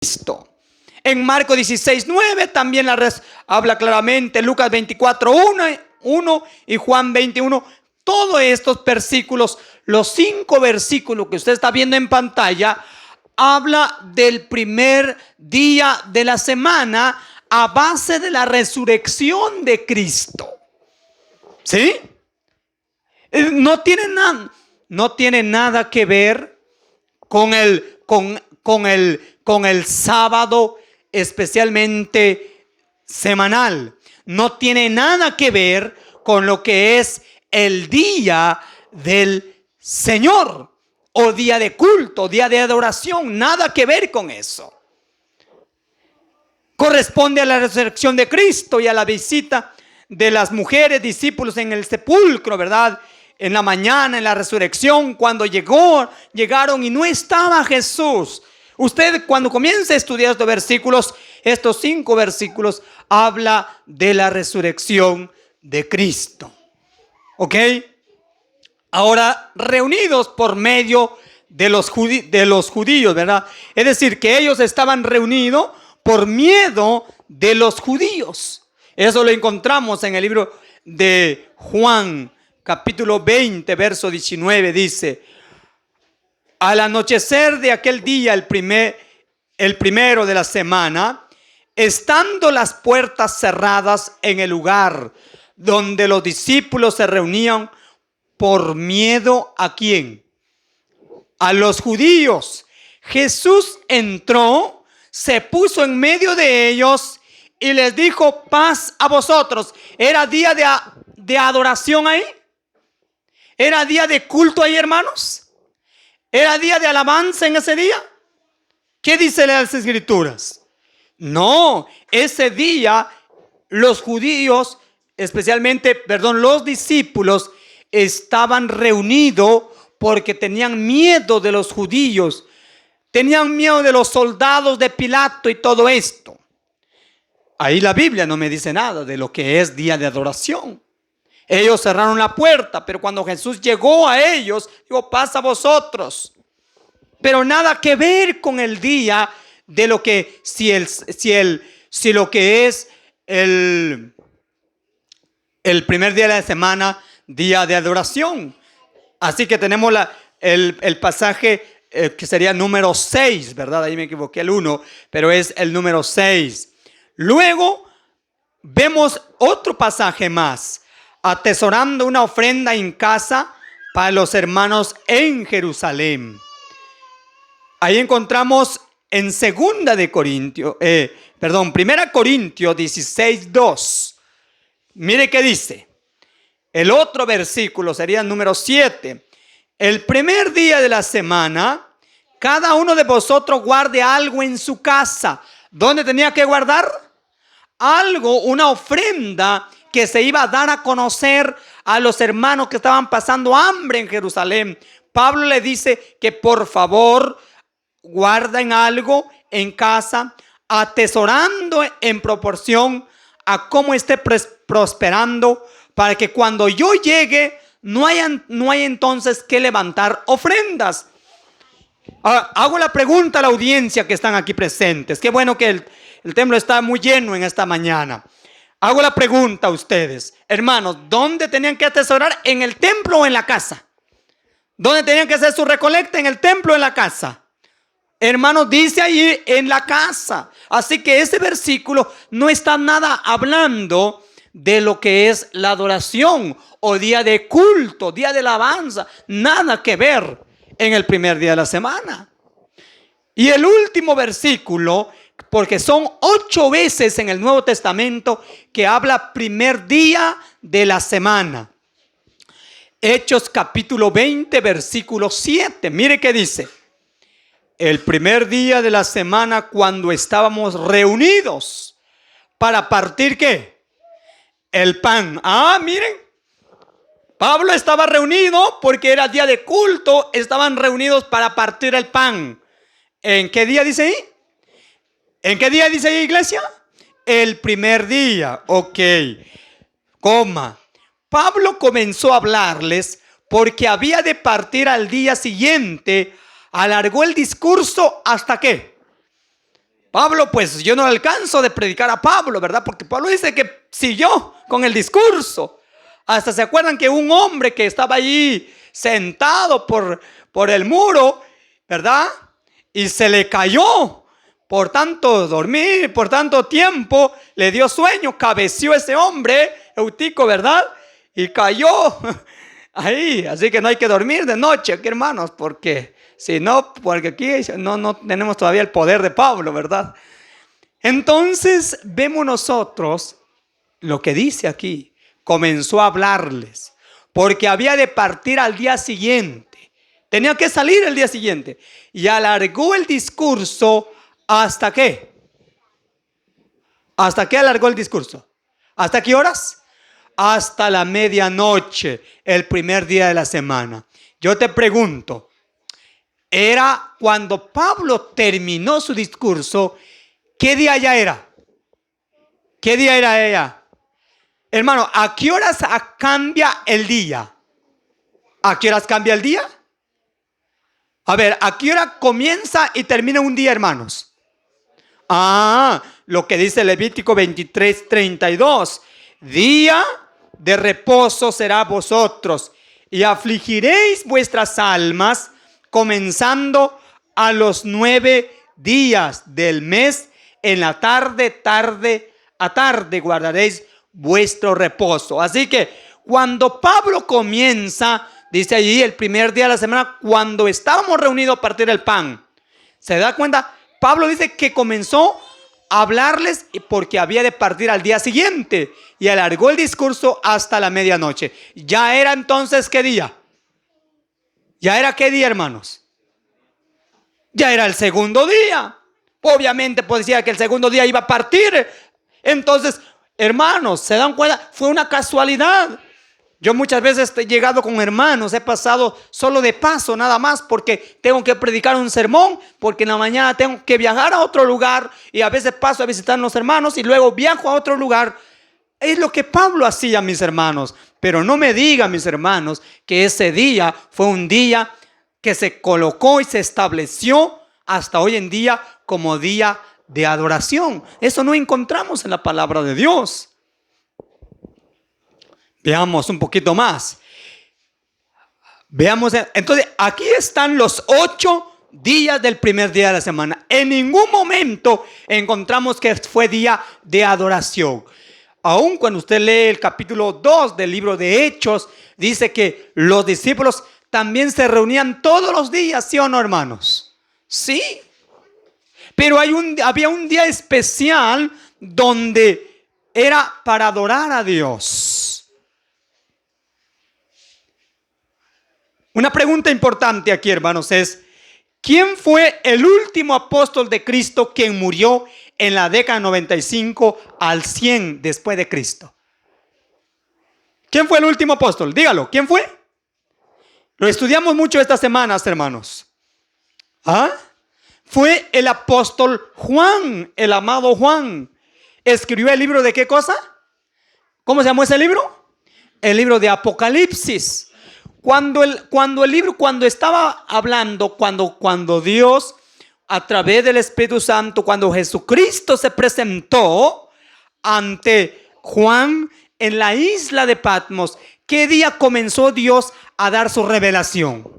Cristo. En Marcos 16:9 también habla claramente, Lucas 24:1 y Juan 21. Todos estos versículos, los 5 versículos que usted está viendo en pantalla, habla del primer día de la semana a base de la resurrección de Cristo. ¿Sí? No tiene nada que ver con el sábado, especialmente semanal. No tiene nada que ver con lo que es el día del Señor o día de culto, día de adoración. Nada que ver con eso. Corresponde a la resurrección de Cristo y a la visita de las mujeres discípulos en el sepulcro, ¿verdad? En la mañana, en la resurrección, cuando llegaron y no estaba Jesús. Usted, cuando comience a estudiar estos 5 versículos, habla de la resurrección de Cristo. ¿Ok? Ahora, reunidos por medio de los judíos, ¿verdad? Es decir, que ellos estaban reunidos por miedo de los judíos. Eso lo encontramos en el libro de Juan, capítulo 20, verso 19, dice: al anochecer de aquel día, el primero de la semana, estando las puertas cerradas en el lugar donde los discípulos se reunían, por miedo ¿a quién? A los judíos. Jesús entró, se puso en medio de ellos y les dijo: paz a vosotros. ¿Era día de adoración ahí? ¿Era día de culto ahí, hermanos? ¿Era día de alabanza en ese día? ¿Qué dice las Escrituras? No, ese día los judíos, los discípulos estaban reunidos porque tenían miedo de los judíos. Tenían miedo de los soldados de Pilato y todo esto. Ahí la Biblia no me dice nada de lo que es día de adoración. Ellos cerraron la puerta, pero cuando Jesús llegó a ellos, dijo: paz a vosotros. Pero nada que ver con el día de lo que, si lo que es el primer día de la semana, día de adoración. Así que tenemos el pasaje que sería número 6, ¿verdad? Ahí me equivoqué el 1, pero es el número 6. Luego vemos otro pasaje más: atesorando una ofrenda en casa para los hermanos en Jerusalén. Ahí encontramos en 1 Corintios 16:2. Mire qué dice. El otro versículo sería el número 7. El primer día de la semana, cada uno de vosotros guarde algo en su casa. ¿Dónde tenía que guardar? Algo, una ofrenda que se iba a dar a conocer a los hermanos que estaban pasando hambre en Jerusalén. Pablo le dice que por favor guarden algo en casa, atesorando en proporción a cómo esté prosperando, para que cuando yo llegue no hay entonces que levantar ofrendas. Hago la pregunta a la audiencia que están aquí presentes. Qué bueno que el templo está muy lleno en esta mañana. Hago la pregunta a ustedes, hermanos: ¿dónde tenían que atesorar? ¿En el templo o en la casa? ¿Dónde tenían que hacer su recolecta? ¿En el templo o en la casa? Hermanos, dice ahí: en la casa. Así que ese versículo no está nada hablando de lo que es la adoración o día de culto, día de alabanza. Nada que ver en el primer día de la semana. Y el último versículo, porque son 8 veces en el Nuevo Testamento que habla primer día de la semana. Hechos capítulo 20, versículo 7. Mire qué dice: el primer día de la semana, cuando estábamos reunidos para partir ¿qué? El pan. Miren, Pablo estaba reunido porque era día de culto. Estaban reunidos para partir el pan. ¿En qué día dice ahí? ¿En qué día dice ahí, iglesia? El primer día. Ok. Pablo comenzó a hablarles porque había de partir al día siguiente. Alargó el discurso hasta ¿qué? Pablo, pues yo no alcanzo de predicar a Pablo, ¿verdad? Porque Pablo dice que siguió con el discurso. Hasta se acuerdan que un hombre que estaba allí sentado por el muro, ¿verdad? Y se le cayó por tanto dormir, por tanto tiempo, le dio sueño, cabeció ese hombre, Eutico, ¿verdad? Y cayó ahí. Así que no hay que dormir de noche aquí, hermanos, porque si no, porque aquí no tenemos todavía el poder de Pablo, ¿verdad? Entonces vemos nosotros lo que dice aquí. Comenzó a hablarles porque había de partir al día siguiente. Tenía que salir el día siguiente. Y alargó el discurso ¿hasta qué? ¿Hasta qué alargó el discurso? ¿Hasta qué horas? Hasta la medianoche, el primer día de la semana. Yo te pregunto, era cuando Pablo terminó su discurso, ¿qué día ya era? ¿Qué día era ella? Hermano, ¿a qué horas cambia el día? ¿A qué horas cambia el día? A ver, ¿a qué hora comienza y termina un día, hermanos? Lo que dice Levítico 23:32. Día de reposo será vosotros y afligiréis vuestras almas comenzando a los 9 días del mes en la tarde a tarde guardaréis vuestro reposo. Así que cuando Pablo comienza, dice allí el primer día de la semana, cuando estábamos reunidos a partir del pan, ¿se da cuenta? Pablo dice que comenzó a hablarles porque había de partir al día siguiente y alargó el discurso hasta la medianoche. Ya era entonces ¿qué día? ¿Ya era qué día, hermanos? Ya era el segundo día. Obviamente pues decía que el segundo día iba a partir. Entonces, hermanos, ¿se dan cuenta? Fue una casualidad. Yo muchas veces he llegado con hermanos, he pasado solo de paso nada más porque tengo que predicar un sermón, porque en la mañana tengo que viajar a otro lugar y a veces paso a visitar a los hermanos y luego viajo a otro lugar. Es lo que Pablo hacía, mis hermanos. Pero no me digan, mis hermanos, que ese día fue un día que se colocó y se estableció hasta hoy en día como día de adoración. Eso no encontramos en la palabra de Dios. Veamos un poquito más. Veamos, entonces aquí están los 8 días del primer día de la semana. En ningún momento encontramos que fue día de adoración. Aún cuando usted lee el capítulo 2 del libro de Hechos, dice que los discípulos también se reunían todos los días, ¿sí o no, hermanos? Sí. Pero había un día especial donde era para adorar a Dios. Una pregunta importante aquí, hermanos, es: ¿quién fue el último apóstol de Cristo quien murió en la década 95 al 100 después de Cristo? ¿Quién fue el último apóstol? Dígalo, ¿quién fue? Lo estudiamos mucho estas semanas, hermanos. Fue el apóstol Juan, el amado Juan. ¿Escribió el libro de qué cosa? ¿Cómo se llamó ese libro? El libro de Apocalipsis. Cuando estaba hablando, cuando Dios, a través del Espíritu Santo, cuando Jesucristo se presentó ante Juan en la isla de Patmos, ¿qué día comenzó Dios a dar su revelación?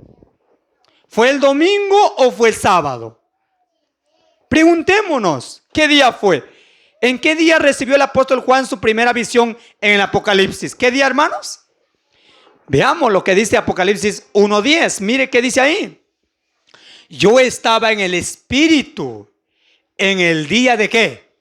¿Fue el domingo o fue el sábado? Preguntémonos, ¿qué día fue? ¿En qué día recibió el apóstol Juan su primera visión en el Apocalipsis? ¿Qué día, hermanos? Veamos lo que dice Apocalipsis 1:10. Mire qué dice ahí. Yo estaba en el Espíritu en el día de ¿qué?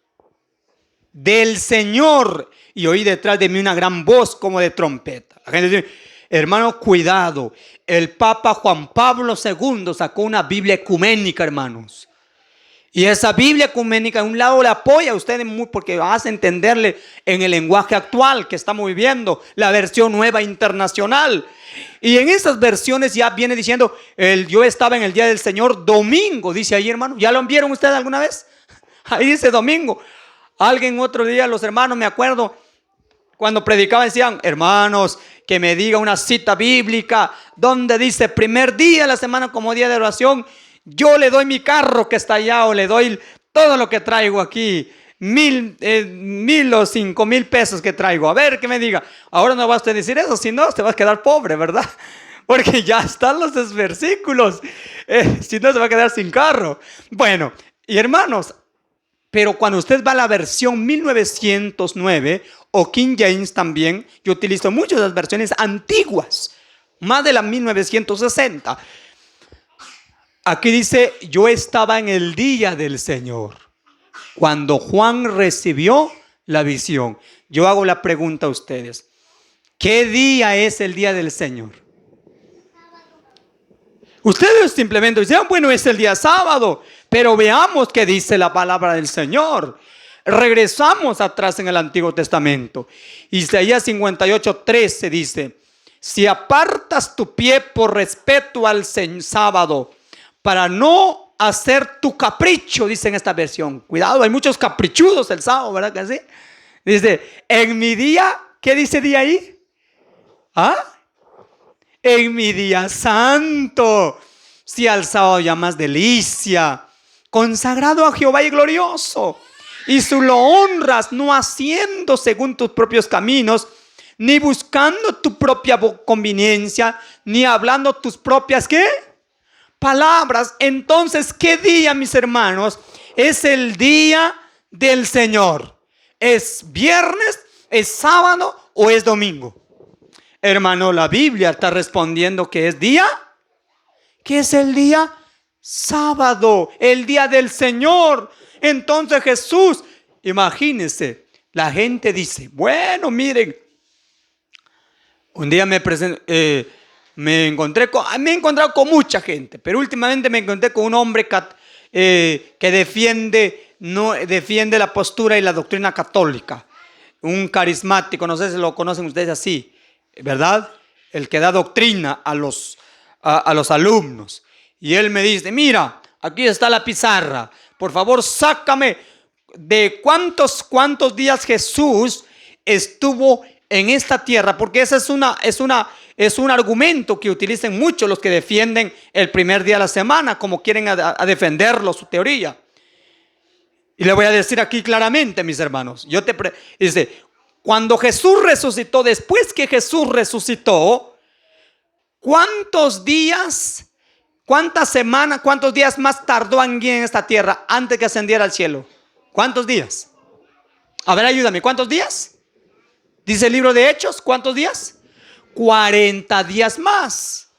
Del Señor. Y oí detrás de mí una gran voz como de trompeta. La gente dice: hermano, cuidado. El Papa Juan Pablo II sacó una Biblia ecuménica, hermanos. Y esa Biblia ecuménica, en un lado le apoya a ustedes porque hace entenderle en el lenguaje actual que estamos viviendo, la versión nueva internacional. Y en esas versiones ya viene diciendo, yo estaba en el día del Señor domingo, dice ahí, hermano. ¿Ya lo vieron ustedes alguna vez? Ahí dice domingo. Alguien otro día, los hermanos, me acuerdo, cuando predicaban decían: hermanos, que me diga una cita bíblica donde dice primer día de la semana como día de oración. Yo le doy mi carro que está allá, o le doy todo lo que traigo aquí, 1,000 o 5,000 pesos que traigo. A ver, que me diga. Ahora no vas a decir eso, si no, te vas a quedar pobre, ¿verdad? Porque ya están los versículos. Si no, se va a quedar sin carro. Bueno, y hermanos, pero cuando usted va a la versión 1909 o King James también, yo utilizo muchas de las versiones antiguas, más de la 1960. Aquí dice, yo estaba en el día del Señor, cuando Juan recibió la visión. Yo hago la pregunta a ustedes, ¿qué día es el día del Señor? Ustedes simplemente dicen, bueno, es el día sábado, pero veamos qué dice la palabra del Señor. Regresamos atrás en el Antiguo Testamento. Isaías 58:13 dice, si apartas tu pie por respeto al sábado, para no hacer tu capricho, dice en esta versión. Cuidado, hay muchos caprichudos el sábado, ¿verdad que sí? Dice, en mi día, ¿qué dice día ahí? ¿Ah? En mi día santo, si al sábado llamas delicia, consagrado a Jehová y glorioso, y tú lo honras, no haciendo según tus propios caminos, ni buscando tu propia conveniencia, ni hablando tus propias, ¿qué? Palabras. Entonces, ¿qué día, mis hermanos? Es el día del Señor. ¿Es viernes, es sábado o es domingo? Hermano, la Biblia está respondiendo que es día, que es el día sábado, el día del Señor. Entonces Jesús, imagínense, la gente dice, bueno, miren, un día me he encontrado con mucha gente, pero últimamente me encontré con un hombre que defiende la postura y la doctrina católica, un carismático, no sé si lo conocen ustedes así, ¿verdad? El que da doctrina a los alumnos. Y él me dice, mira, aquí está la pizarra, por favor sácame de cuántos días Jesús estuvo en esta tierra, porque ese es un argumento que utilizan muchos los que defienden el primer día de la semana, como quieren a defenderlo, su teoría. Y le voy a decir aquí claramente, mis hermanos, dice, cuando Jesús resucitó, después que Jesús resucitó, ¿cuántos días, cuántas semanas, cuántos días más tardó aquí en esta tierra antes que ascendiera al cielo? ¿Cuántos días? A ver, ayúdame, ¿cuántos días? Dice el libro de Hechos, ¿cuántos días? 40 días más.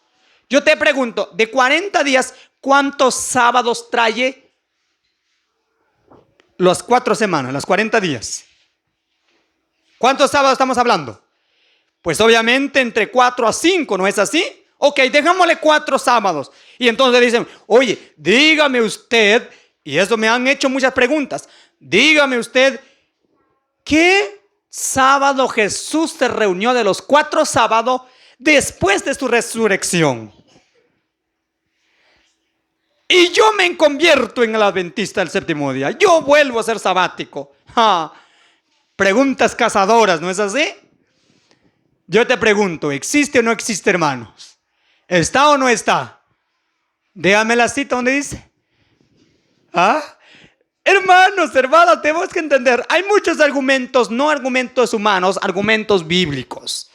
Yo te pregunto, de 40 días, ¿cuántos sábados trae las 4 semanas, las 40 días? ¿Cuántos sábados estamos hablando? Pues obviamente entre 4 a 5, ¿no es así? Ok, dejámosle 4 sábados. Y entonces dicen, oye, dígame usted, y eso me han hecho muchas preguntas, dígame usted, ¿qué sábado Jesús se reunió de los 4 sábados después de su resurrección? Y yo me convierto en el adventista del séptimo día. Yo vuelvo a ser sabático. Preguntas cazadoras, ¿no es así? Yo te pregunto, ¿existe o no existe, hermanos? ¿Está o no está? Déjame la cita donde dice. Hermanos, hermanas, tenemos que entender, hay muchos argumentos, no argumentos humanos, argumentos bíblicos.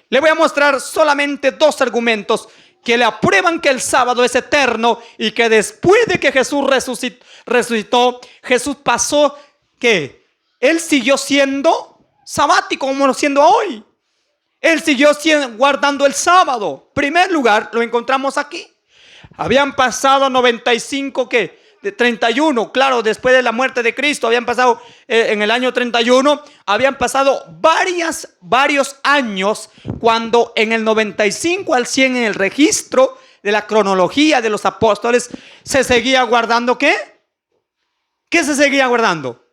Le voy a mostrar solamente 2 argumentos que le aprueban que el sábado es eterno y que después de que Jesús resucitó, Jesús pasó, ¿qué? Él siguió siendo sabático como lo siendo hoy. Él siguió guardando el sábado. Primer lugar, lo encontramos aquí. Habían pasado 95, ¿qué? De 31, claro, después de la muerte de Cristo, habían pasado en el año 31, habían pasado varios años, cuando en el 95 al 100 en el registro de la cronología de los apóstoles se seguía guardando, ¿qué? ¿Qué se seguía guardando?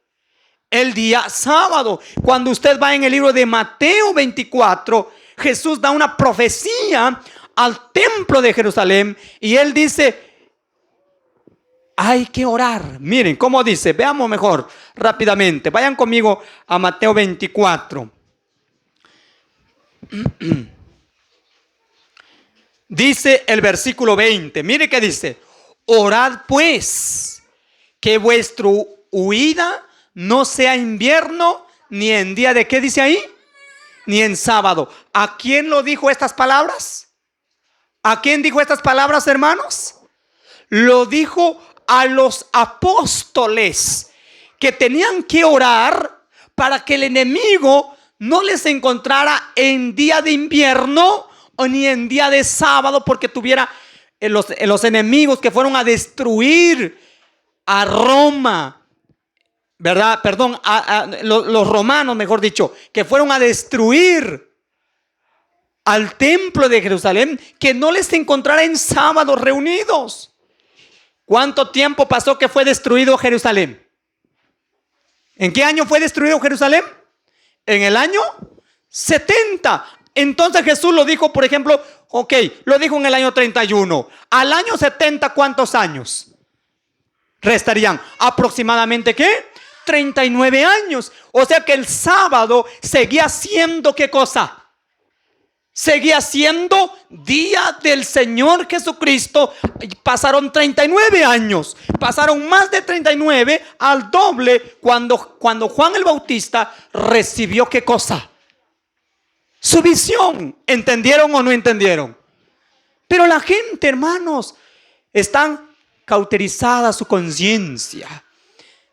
El día sábado. Cuando usted va en el libro de Mateo 24, Jesús da una profecía al templo de Jerusalén y él dice, hay que orar. Miren cómo dice, veamos mejor rápidamente. Vayan conmigo a Mateo 24. Dice el versículo 20. Mire que dice, orad pues que vuestro huida no sea invierno, ni en día de, ¿qué dice ahí? Ni en sábado. ¿A quién lo dijo estas palabras? ¿A quién dijo estas palabras, hermanos? Lo dijo a los apóstoles, que tenían que orar para que el enemigo no les encontrara en día de invierno o ni en día de sábado, porque tuviera los enemigos que fueron a destruir a Roma, ¿verdad? Perdón, los romanos, mejor dicho, que fueron a destruir al templo de Jerusalén, que no les encontrara en sábado reunidos. ¿Cuánto tiempo pasó que fue destruido Jerusalén? ¿En qué año fue destruido Jerusalén? En el año 70. Entonces Jesús lo dijo, por ejemplo, ok, lo dijo en el año 31. Al año 70, ¿cuántos años restarían? Aproximadamente, ¿qué? 39 años. O sea que el sábado seguía siendo, ¿qué cosa? Seguía siendo día del Señor Jesucristo. Pasaron 39 años. Pasaron más de 39, al doble, cuando Juan el Bautista recibió, ¿qué cosa? Su visión. ¿Entendieron o no entendieron? Pero la gente, hermanos, están cauterizada su conciencia.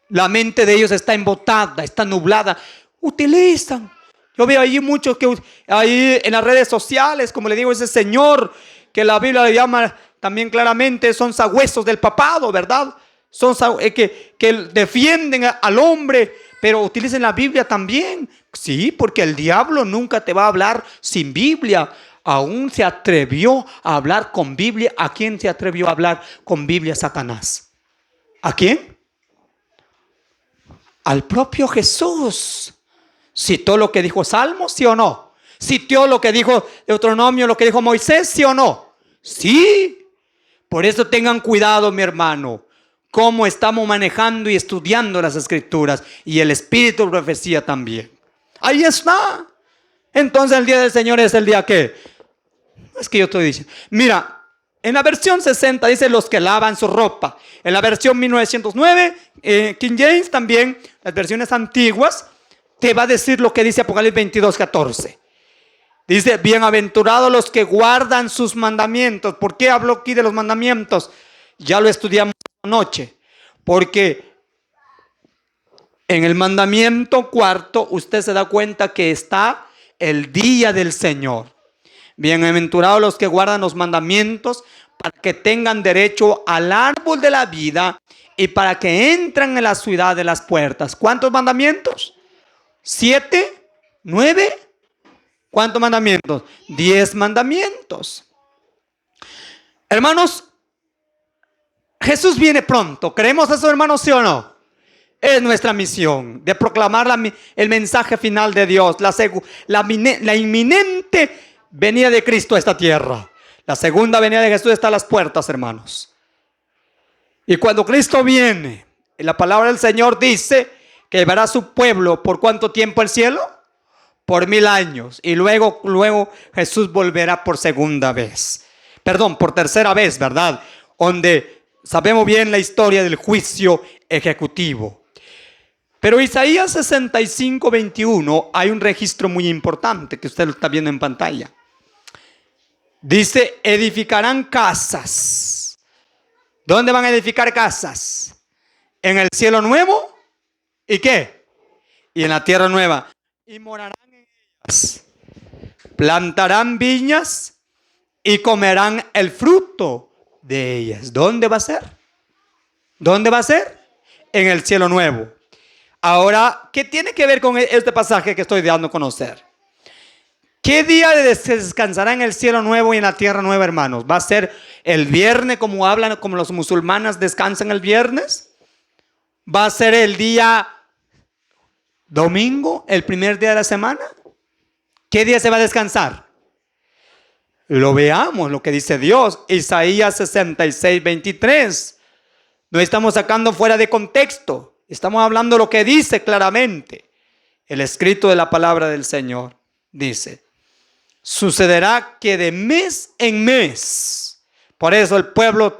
La mente de ellos está embotada, está nublada. Utilizan. Yo veo allí muchos que ahí en las redes sociales, como le digo, ese señor que la Biblia le llama también claramente, son sagüesos del papado, ¿verdad? Son que defienden al hombre, pero utilicen la Biblia también. Sí, porque el diablo nunca te va a hablar sin Biblia. Aún se atrevió a hablar con Biblia. ¿A quién se atrevió a hablar con Biblia Satanás? ¿A quién? Al propio Jesús. ¿Citó lo que dijo Salmos, sí o no? ¿Citó lo que dijo Deuteronomio, lo que dijo Moisés, sí o no? Sí. Por eso tengan cuidado, mi hermano, cómo estamos manejando y estudiando las Escrituras y el Espíritu de profecía también. Ahí está. Entonces el día del Señor es el día que, es que yo estoy diciendo, mira, en la versión 60 dice los que lavan su ropa. En la versión 1909, King James también, las versiones antiguas, te va a decir lo que dice Apocalipsis 22:14. Dice, bienaventurados los que guardan sus mandamientos. ¿Por qué hablo aquí de los mandamientos? Ya lo estudiamos anoche. Porque en el mandamiento cuarto usted se da cuenta que está el día del Señor. Bienaventurados los que guardan los mandamientos, para que tengan derecho al árbol de la vida y para que entren en la ciudad de las puertas. ¿Cuántos mandamientos? 7, 9, ¿cuántos mandamientos? 10 mandamientos. Hermanos, Jesús viene pronto. ¿Creemos eso, hermanos, sí o no? Es nuestra misión de proclamar el mensaje final de Dios, la inminente venida de Cristo a esta tierra. La segunda venida de Jesús está a las puertas, hermanos. Y cuando Cristo viene, la palabra del Señor dice que llevará a su pueblo, ¿por cuánto tiempo al cielo? Por 1000 años. Y luego Jesús volverá por segunda vez. Perdón, por tercera vez, ¿verdad? Donde sabemos bien la historia del juicio ejecutivo. Pero Isaías 65:21 hay un registro muy importante que usted lo está viendo en pantalla. Dice, edificarán casas. ¿Dónde van a edificar casas? ¿En el cielo nuevo? ¿Y qué? Y en la tierra nueva. Y morarán en ellas. Plantarán viñas y comerán el fruto de ellas. ¿Dónde va a ser? ¿Dónde va a ser? En el cielo nuevo. Ahora, ¿qué tiene que ver con este pasaje que estoy dando a conocer? ¿Qué día se descansará en el cielo nuevo y en la tierra nueva, hermanos? ¿Va a ser el viernes como hablan, como los musulmanes descansan el viernes? ¿Va a ser el día domingo, el primer día de la semana? ¿Qué día se va a descansar? Lo veamos, lo que dice Dios. Isaías 66:23. No estamos sacando fuera de contexto. Estamos hablando lo que dice claramente. El escrito de la palabra del Señor dice: sucederá que de mes en mes. Por eso el pueblo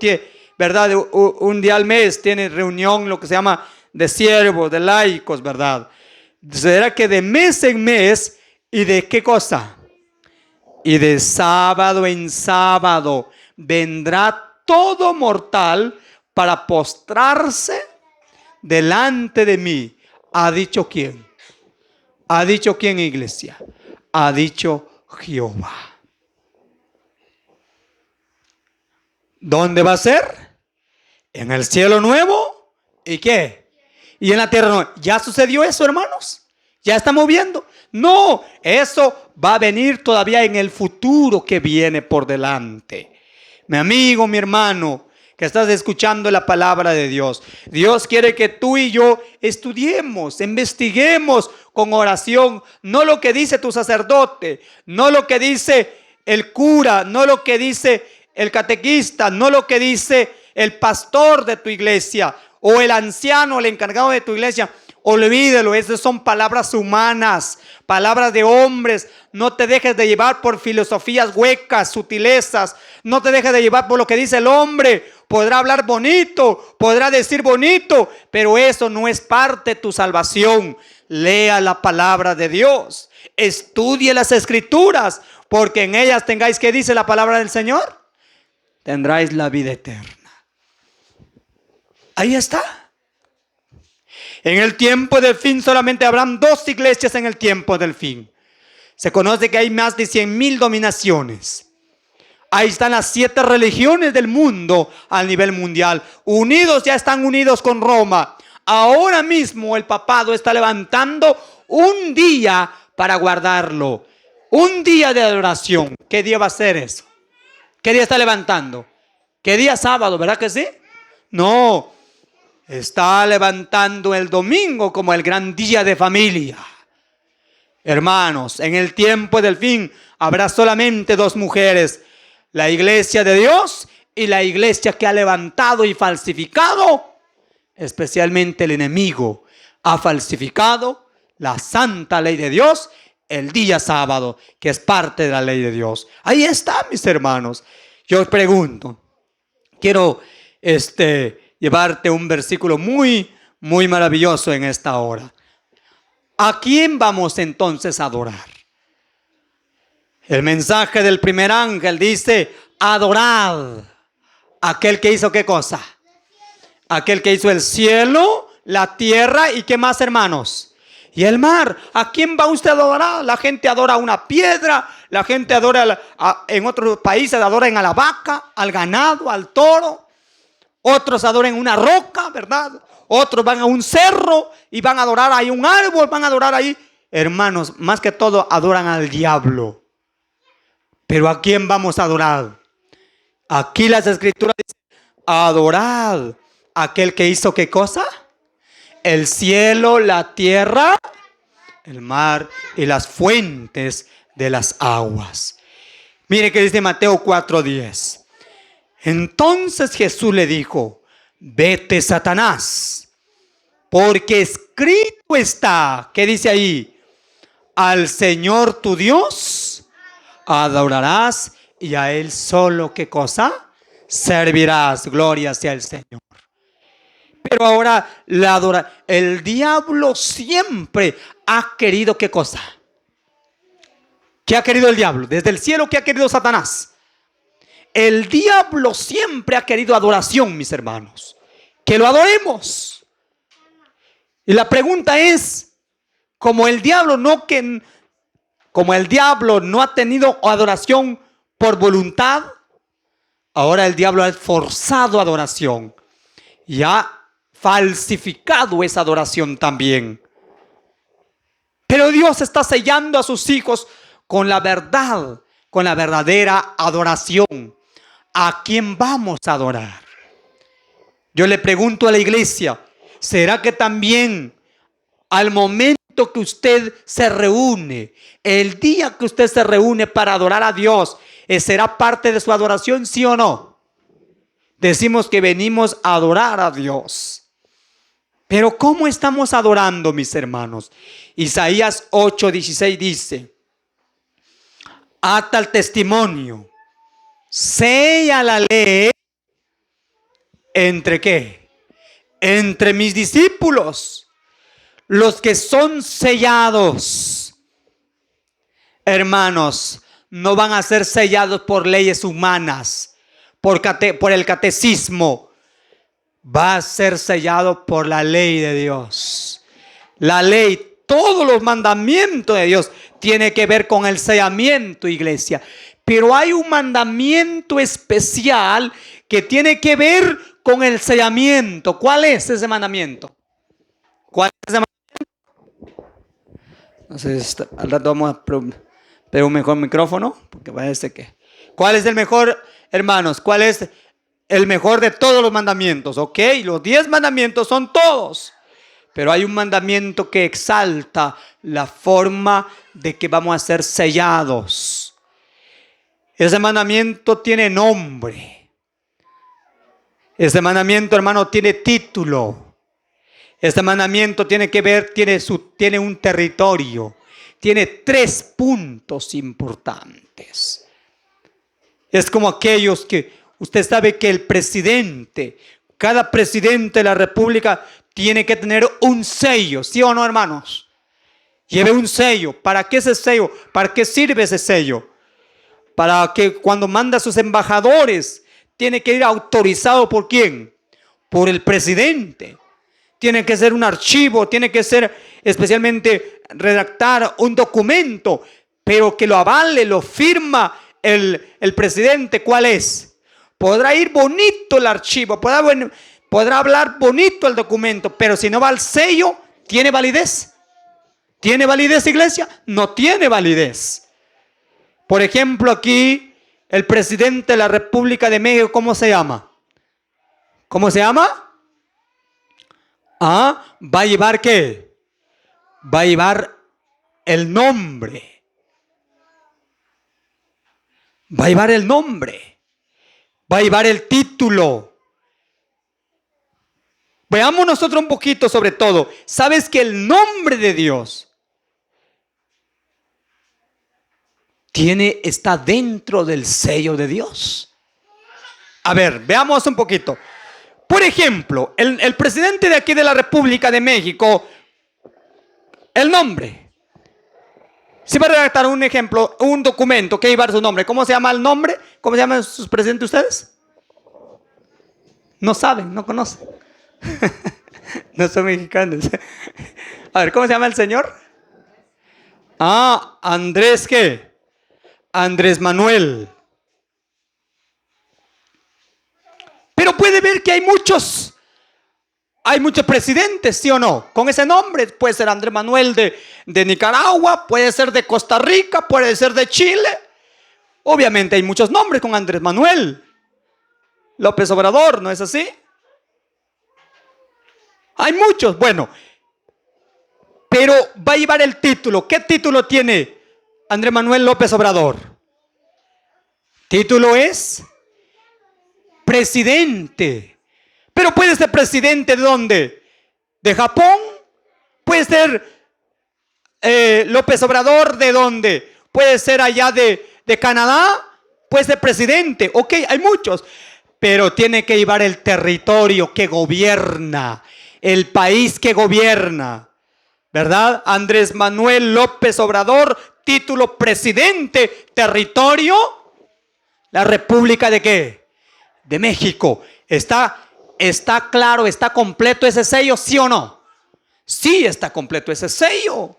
¿verdad? Un día al mes tiene reunión, lo que se llama de siervos, de laicos, ¿verdad? ¿Será que de mes en mes y de qué cosa? Y de sábado en sábado vendrá todo mortal para postrarse delante de mí? ¿Ha dicho quién? ¿Ha dicho quién, iglesia? Ha dicho Jehová. ¿Dónde va a ser? En el cielo nuevo. ¿Y qué? Y en la tierra nueva. ¿Ya sucedió eso, hermanos? ¿Ya estamos viendo? No, eso va a venir todavía en el futuro que viene por delante. Mi amigo, mi hermano, que estás escuchando la palabra de Dios. Dios quiere que tú y yo estudiemos, investiguemos con oración, no lo que dice tu sacerdote, no lo que dice el cura, no lo que dice el catequista, no lo que dice el pastor de tu iglesia o el anciano, el encargado de tu iglesia. Olvídelo, esas son palabras humanas, palabras de hombres. No te dejes de llevar por filosofías huecas, sutilezas. No te dejes de llevar por lo que dice el hombre. Podrá hablar bonito, podrá decir bonito, pero eso no es parte de tu salvación. Lea la palabra de Dios. Estudie las escrituras, porque en ellas tengáis, ¿qué dice la palabra del Señor? Tendráis la vida eterna. Ahí está. En el tiempo del fin solamente habrán 2 iglesias en el tiempo del fin. Se conoce que hay más de 100,000 dominaciones. Ahí están las 7 religiones del mundo a nivel mundial. Unidos, ya están unidos con Roma. Ahora mismo el papado está levantando un día para guardarlo. Un día de adoración. ¿Qué día va a ser eso? ¿Qué día está levantando? ¿Qué día? Sábado, ¿verdad que sí? No. Está levantando el domingo como el gran día de familia. Hermanos, en el tiempo del fin habrá solamente 2 mujeres. La iglesia de Dios y la iglesia que ha levantado y falsificado. Especialmente el enemigo ha falsificado la santa ley de Dios el día sábado, que es parte de la ley de Dios. Ahí está, mis hermanos. Yo os pregunto, quiero llevarte un versículo muy maravilloso en esta hora. ¿A quién vamos entonces a adorar? El mensaje del primer ángel dice: adorad aquel que hizo ¿qué cosa? Aquel que hizo el cielo, la tierra y ¿qué más, hermanos? Y el mar. ¿A quién va usted a adorar? La gente adora una piedra, la gente adora en otros países adoran a la vaca, al ganado, al toro. Otros adoran una roca, ¿verdad? Otros van a un cerro y van a adorar ahí un árbol, van a adorar ahí. Hermanos, más que todo adoran al diablo. Pero ¿a quién vamos a adorar? Aquí las escrituras dicen: adorad a aquel que hizo ¿qué cosa? El cielo, la tierra, el mar y las fuentes de las aguas. Mire que dice Mateo 4:10. Entonces Jesús le dijo: vete, Satanás, porque escrito está, ¿qué dice ahí? Al Señor tu Dios adorarás y a Él solo, ¿qué cosa? Servirás. Gloria sea el Señor. Pero ahora el diablo siempre ha querido ¿qué cosa? ¿Qué ha querido el diablo? Desde el cielo, ¿qué ha querido Satanás? El diablo siempre ha querido adoración, mis hermanos. Que lo adoremos. Y la pregunta es, como el diablo no ha tenido adoración por voluntad, ahora el diablo ha forzado adoración y ha falsificado esa adoración también. Pero Dios está sellando a sus hijos con la verdad, con la verdadera adoración. ¿A quién vamos a adorar? Yo le pregunto a la iglesia, ¿será que también al momento que usted se reúne, el día que usted se reúne para adorar a Dios, será parte de su adoración, sí o no? Decimos que venimos a adorar a Dios. Pero ¿cómo estamos adorando, mis hermanos? Isaías 8:16 dice: ata el testimonio, sella la ley ¿Entre qué? Entre mis discípulos, los que son sellados. Hermanos, no van a ser sellados por leyes humanas, por el catecismo. Va a ser sellado por la ley de Dios. La ley, todos los mandamientos de Dios tiene que ver con el sellamiento, iglesia. Pero hay un mandamiento especial que tiene que ver con el sellamiento. ¿Cuál es ese mandamiento? ¿Cuál es ese mandamiento? Entonces, al rato vamos a pedir un mejor micrófono, porque parece que... ¿Cuál es el mejor, hermanos? ¿Cuál es el mejor de todos los mandamientos? Ok, los 10 mandamientos son todos. Pero hay un mandamiento que exalta la forma de que vamos a ser sellados. Ese mandamiento tiene nombre. Ese mandamiento, hermano, tiene título. Este mandamiento tiene que ver, tiene un territorio. Tiene 3 puntos importantes. Es como aquellos que usted sabe que el presidente, cada presidente de la república tiene que tener un sello, ¿sí o no, hermanos? Lleve un sello. ¿Para qué ese sello? ¿Para qué sirve ese sello? Para que cuando manda a sus embajadores, tiene que ir autorizado ¿por quién? Por el presidente. Tiene que ser un archivo, tiene que ser especialmente redactar un documento, pero que lo avale, lo firma el presidente. ¿Cuál es? Podrá ir bonito el archivo, podrá hablar bonito el documento, pero si no va al sello, ¿tiene validez? ¿Tiene validez, iglesia? No tiene validez. Por ejemplo, aquí el presidente de la República de México, ¿cómo se llama? ¿Cómo se llama? ¿Va a llevar qué? Va a llevar el nombre. Va a llevar el nombre. Va a llevar el título. Veamos nosotros un poquito sobre todo. ¿Sabes que el nombre de Dios está dentro del sello de Dios? A ver, veamos un poquito. Por ejemplo, el presidente de aquí de la República de México, el nombre. Si va a redactar un ejemplo, un documento que llevar su nombre, ¿cómo se llama el nombre? ¿Cómo se llaman sus presidentes ustedes? No saben, no conocen. No son mexicanos. A ver, ¿cómo se llama el señor? Andrés, ¿qué? Andrés Manuel. Pero puede ver que hay muchos presidentes, ¿sí o no? Con ese nombre. Puede ser Andrés Manuel de Nicaragua, puede ser de Costa Rica, puede ser de Chile. Obviamente hay muchos nombres con Andrés Manuel. López Obrador, ¿no es así? Hay muchos, bueno. Pero va a llevar el título. ¿Qué título tiene Andrés Manuel López Obrador? Título es presidente. Pero puede ser presidente ¿de dónde? ¿De Japón? Puede ser López Obrador ¿de dónde? Puede ser allá de Canadá. Puede ser presidente. Ok, hay muchos. Pero tiene que llevar el territorio que gobierna. El país que gobierna. ¿Verdad? Andrés Manuel López Obrador, título presidente, territorio. ¿La República de qué? De México. ¿Está claro, está completo ese sello, sí o no? Sí está completo ese sello.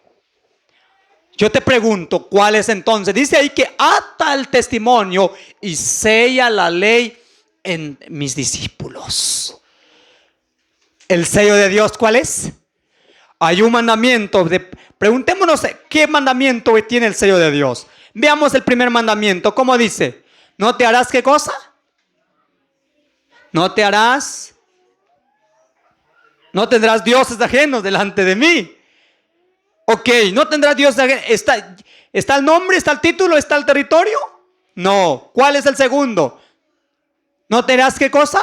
Yo te pregunto, ¿cuál es entonces? Dice ahí que ata el testimonio y sella la ley en mis discípulos. ¿El sello de Dios cuál es? Hay un mandamiento. Preguntémonos qué mandamiento tiene el sello de Dios. Veamos el primer mandamiento. ¿Cómo dice? ¿No te harás qué cosa? No te harás. No tendrás dioses ajenos delante de mí. Ok, no tendrás dioses ajenos. ¿Está el nombre? ¿Está el título? ¿Está el territorio? No. ¿Cuál es el segundo? ¿No te harás qué cosa?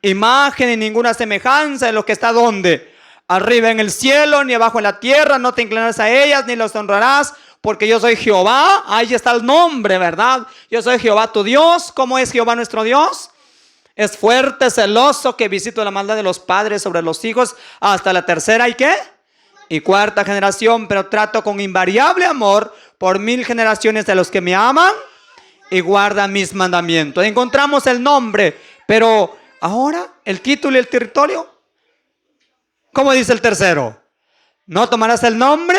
Imagen ni ninguna semejanza de lo que está donde. Arriba en el cielo, ni abajo en la tierra. No te inclinarás a ellas, ni los honrarás. Porque yo soy Jehová. Ahí está el nombre, ¿verdad? Yo soy Jehová tu Dios. ¿Cómo es Jehová nuestro Dios? Es fuerte, celoso, que visito la maldad de los padres sobre los hijos hasta la tercera y ¿qué? Y cuarta generación, pero trato con invariable amor por 1000 generaciones de los que me aman y guardan mis mandamientos. Encontramos el nombre, pero ahora el título y el territorio. ¿Cómo dice el tercero? No tomarás el nombre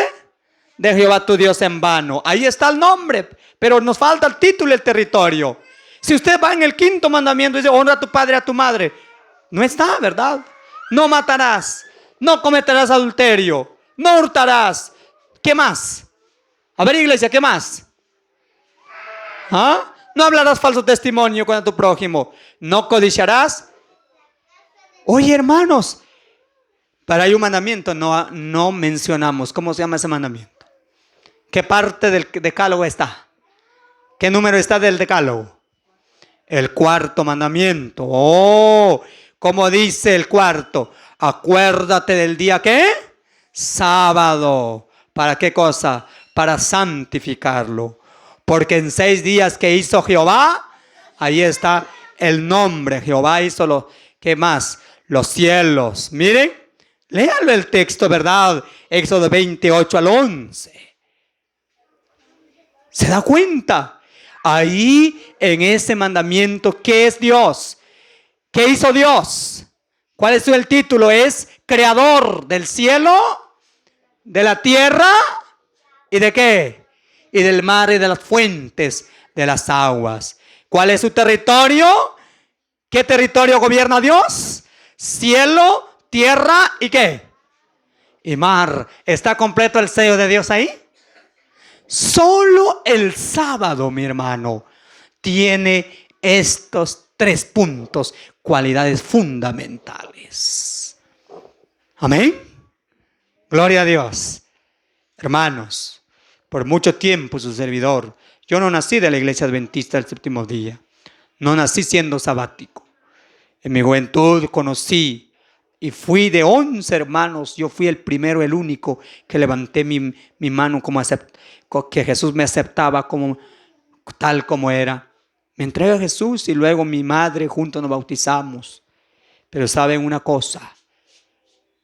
de Jehová tu Dios en vano. Ahí está el nombre, pero nos falta el título y el territorio. Si usted va en el quinto mandamiento y dice, honra a tu padre y a tu madre, no está, ¿verdad? No matarás, no cometerás adulterio, no hurtarás. ¿Qué más? A ver, iglesia, ¿qué más? ¿Ah? No hablarás falso testimonio contra tu prójimo, no codiciarás. Oye, hermanos, pero hay un mandamiento, no mencionamos. ¿Cómo se llama ese mandamiento? ¿Qué parte del decálogo está? ¿Qué número está del decálogo? El cuarto mandamiento. Oh, ¿cómo dice el cuarto? Acuérdate del día, ¿qué? Sábado. ¿Para qué cosa? Para santificarlo. Porque en 6 días que hizo Jehová, ahí está el nombre. Jehová hizo ¿qué más? Los cielos. Miren, léalo el texto, ¿verdad? Éxodo 28 al 11. ¿Se da cuenta? Ahí en ese mandamiento, ¿qué es Dios? ¿Qué hizo Dios? ¿Cuál es el título? Es creador del cielo, de la tierra y de qué? Y del mar y de las fuentes de las aguas. ¿Cuál es su territorio? ¿Qué territorio gobierna Dios? Cielo, tierra y ¿qué? Y mar. ¿Está completo el sello de Dios ahí? Solo el sábado, mi hermano, tiene estos 3 puntos, cualidades fundamentales. Amén. Gloria a Dios. Hermanos, por mucho tiempo su servidor, yo no nací de la iglesia adventista del séptimo día. No nací siendo sabático. En mi juventud conocí y fui de 11 hermanos. Yo fui el primero, el único que levanté mi mano como que Jesús me aceptaba como tal como era. Me entregué a Jesús y luego mi madre juntos nos bautizamos. Pero saben una cosa,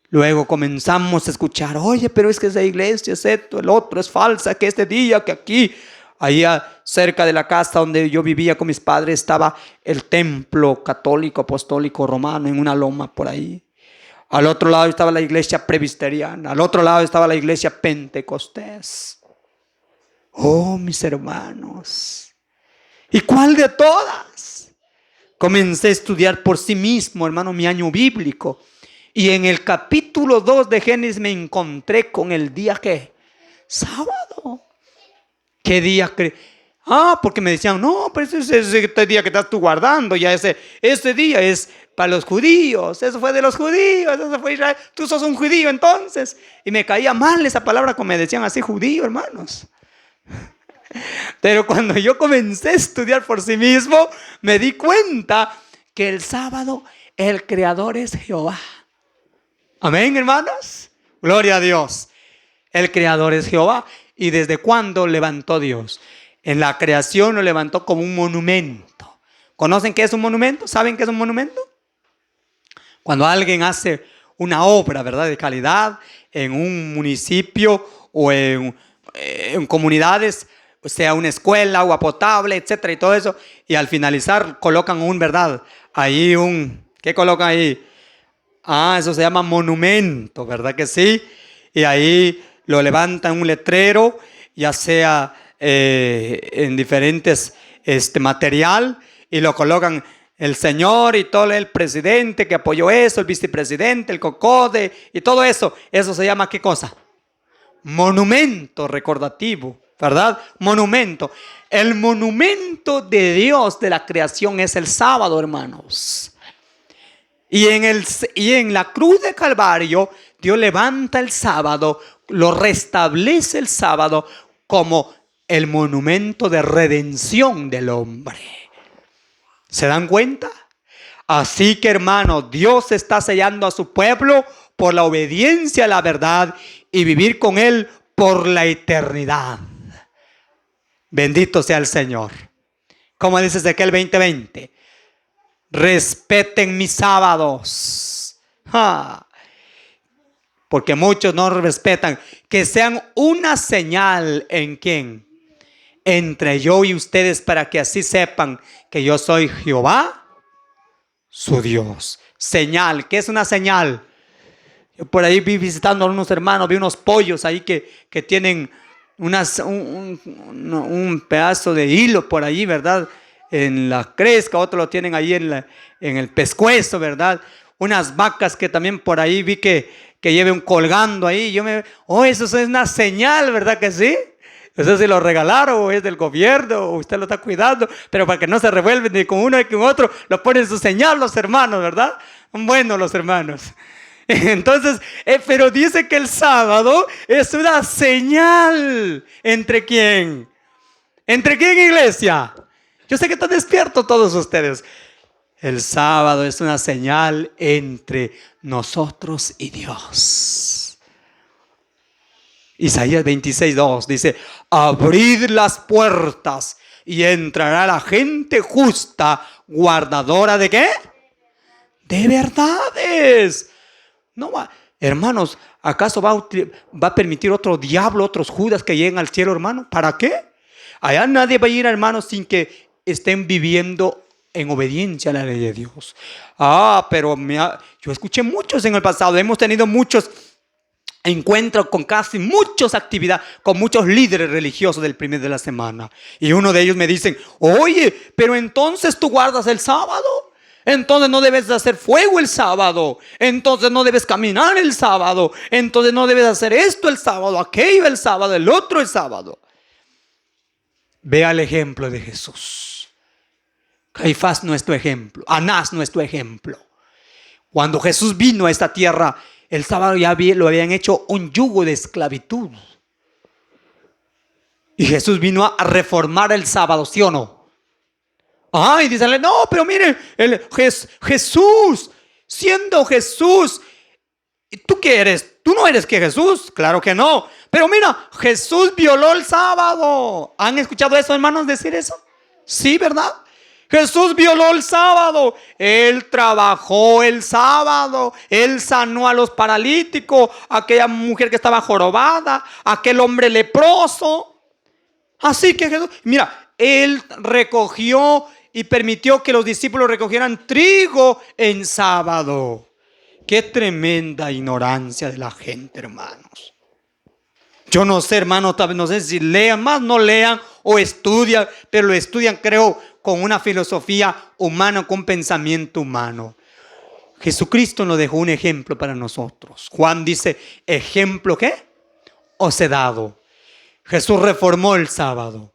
luego comenzamos a escuchar, oye, pero es que esa iglesia es esto, el otro es falsa, que este día, que aquí, allá cerca de la casa donde yo vivía con mis padres estaba el templo católico, apostólico, romano en una loma por ahí. Al otro lado estaba la iglesia presbiteriana, al otro lado estaba la iglesia pentecostés. Oh, mis hermanos, ¿y cuál de todas? Comencé a estudiar por sí mismo, hermano, mi año bíblico. Y en el capítulo 2 de Génesis me encontré con el día ¿qué? Sábado. ¿Qué día? Porque me decían, no, pero ese es este día que estás tú guardando, ya ese día es para los judíos, eso fue de los judíos, eso fue Israel, tú sos un judío entonces. Y me caía mal esa palabra como me decían así, judío, hermanos. Pero cuando yo comencé a estudiar por sí mismo, me di cuenta que el sábado el creador es Jehová. Amén, hermanos. Gloria a Dios. El creador es Jehová. ¿Y desde cuándo levantó Dios? En la creación lo levantó como un monumento. ¿Conocen qué es un monumento? ¿Saben qué es un monumento? Cuando alguien hace una obra, ¿verdad?, de calidad en un municipio o en comunidades, o sea, una escuela, agua potable, etcétera, y todo eso, y al finalizar colocan ¿verdad? Ahí ¿qué colocan ahí? Eso se llama monumento, ¿verdad que sí? Y ahí lo levantan un letrero, ya sea en diferentes material, y lo colocan el señor y todo el presidente que apoyó eso, el vicepresidente, el cocode y todo eso. Eso se llama ¿qué cosa? Monumento recordativo, ¿verdad? Monumento. El monumento de Dios de la creación es el sábado, hermanos. Y en la cruz de Calvario, Dios levanta el sábado, lo restablece el sábado como el monumento de redención del hombre. ¿Se dan cuenta? Así que, hermano, Dios está sellando a su pueblo por la obediencia a la verdad y vivir con Él por la eternidad. Bendito sea el Señor. Como dice Ezequiel 20:20. respeten mis sábados. Porque muchos no respetan. Que sean una señal en quién, entre yo y ustedes, para que así sepan que yo soy Jehová, su Dios. Señal. ¿Qué es una señal? Yo por ahí vi visitando a unos hermanos, vi unos pollos ahí que tienen un pedazo de hilo por ahí, ¿verdad? En la cresca, otros lo tienen ahí en el pescuezo, ¿verdad? Unas vacas que también por ahí vi que lleven colgando ahí. Eso es una señal, ¿verdad que sí? Eso se lo regalaron, o es del gobierno, o usted lo está cuidando, pero para que no se revuelven ni con uno ni con otro, lo ponen su señal los hermanos, ¿verdad? Bueno, los hermanos. Entonces, pero dice que el sábado es una señal. ¿Entre quién? ¿Entre quién, iglesia? Yo sé que están despiertos todos ustedes. El sábado es una señal entre nosotros y Dios. Isaías 26:2 dice: abrid las puertas y entrará la gente justa, guardadora ¿de qué? De verdades. No va, hermanos, ¿acaso va a permitir otro diablo, otros Judas que lleguen al cielo, hermano? ¿Para qué? Allá nadie va a ir, hermanos, sin que estén viviendo en obediencia a la ley de Dios. Pero yo escuché muchos en el pasado. Hemos tenido muchos encuentros con casi muchas actividades, con muchos líderes religiosos del primer de la semana. Y uno de ellos me dicen: oye, pero entonces tú guardas el sábado. Entonces no debes hacer fuego el sábado. Entonces no debes caminar el sábado. Entonces no debes hacer esto el sábado, aquello el sábado, el otro el sábado. Vea el ejemplo de Jesús. Caifás nuestro ejemplo. Anás nuestro ejemplo. Cuando Jesús vino a esta tierra, el sábado ya lo habían hecho un yugo de esclavitud. Y Jesús vino a reformar el sábado, ¿sí o no? Y dicen: no, pero miren, Jesús, siendo Jesús, ¿tú qué eres? ¿Tú no eres que Jesús? Claro que no. Pero mira, Jesús violó el sábado. ¿Han escuchado eso, hermanos, decir eso? Sí, ¿verdad? Jesús violó el sábado. Él trabajó el sábado. Él sanó a los paralíticos, a aquella mujer que estaba jorobada, a aquel hombre leproso. Así que Jesús, mira, Él recogió y permitió que los discípulos recogieran trigo en sábado. Qué tremenda ignorancia de la gente, hermanos. Yo no sé, hermanos, no sé si lean más, no lean o estudian, pero lo estudian, creo, con una filosofía humana, con pensamiento humano. Jesucristo nos dejó un ejemplo para nosotros. Juan dice: ejemplo, ¿qué? Os he dado. Jesús reformó el sábado.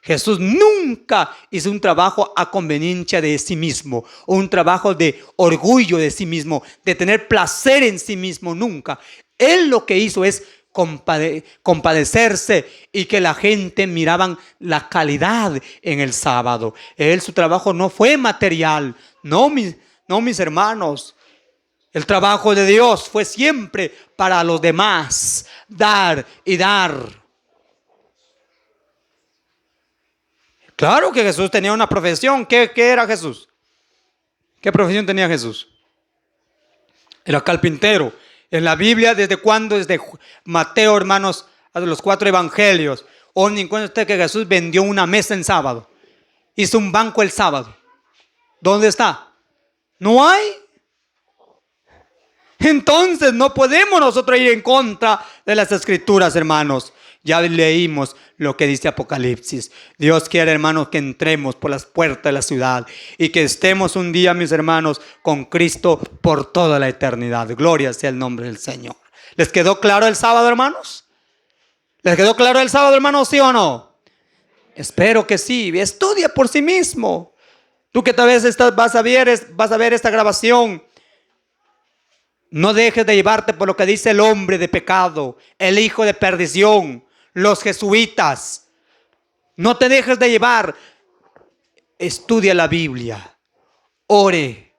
Jesús nunca hizo un trabajo a conveniencia de sí mismo, o un trabajo de orgullo de sí mismo, de tener placer en sí mismo, nunca. Él lo que hizo es compadecerse, y que la gente miraban la calidad en el sábado. Su trabajo no fue material, no mis hermanos. El trabajo de Dios fue siempre para los demás, dar y dar. Claro que Jesús tenía una profesión. ¿Qué era Jesús? ¿Qué profesión tenía Jesús? Era carpintero. En la Biblia, ¿desde cuándo? Desde Mateo, hermanos, a los 4 evangelios. ¿Dónde encuentra usted que Jesús vendió una mesa en sábado? Hizo un banco el sábado. ¿Dónde está? ¿No hay? Entonces no podemos nosotros ir en contra de las escrituras, hermanos. Ya leímos lo que dice Apocalipsis. Dios quiere, hermanos, que entremos por las puertas de la ciudad y que estemos un día, mis hermanos, con Cristo por toda la eternidad. Gloria sea el nombre del Señor. ¿Les quedó claro el sábado, hermanos? ¿Les quedó claro el sábado, hermanos, sí o no? Espero que sí. Estudia por sí mismo. Tú que tal vez vas a ver esta grabación, no dejes de llevarte por lo que dice el hombre de pecado, el hijo de perdición, los jesuitas. No te dejes de llevar. Estudia la Biblia, ore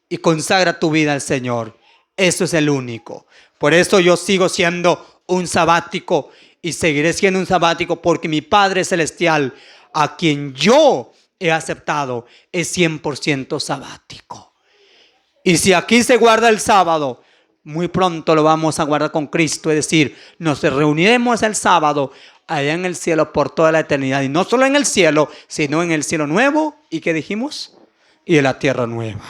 y consagra tu vida al Señor. Eso es el único. Por eso yo sigo siendo un sabático y seguiré siendo un sabático, porque mi Padre Celestial, a quien yo he aceptado es 100% sabático. Y si aquí se guarda el sábado, muy pronto lo vamos a guardar con Cristo. Es decir, nos reuniremos el sábado allá en el cielo por toda la eternidad. Y no solo en el cielo, sino en el cielo nuevo. ¿Y qué dijimos? Y en la tierra nueva.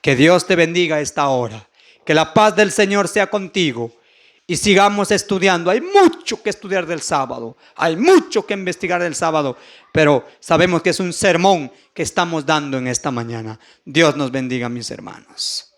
Que Dios te bendiga a esta hora. Que la paz del Señor sea contigo. Y sigamos estudiando. Hay mucho que estudiar del sábado. Hay mucho que investigar del sábado. Pero sabemos que es un sermón que estamos dando en esta mañana. Dios nos bendiga, mis hermanos.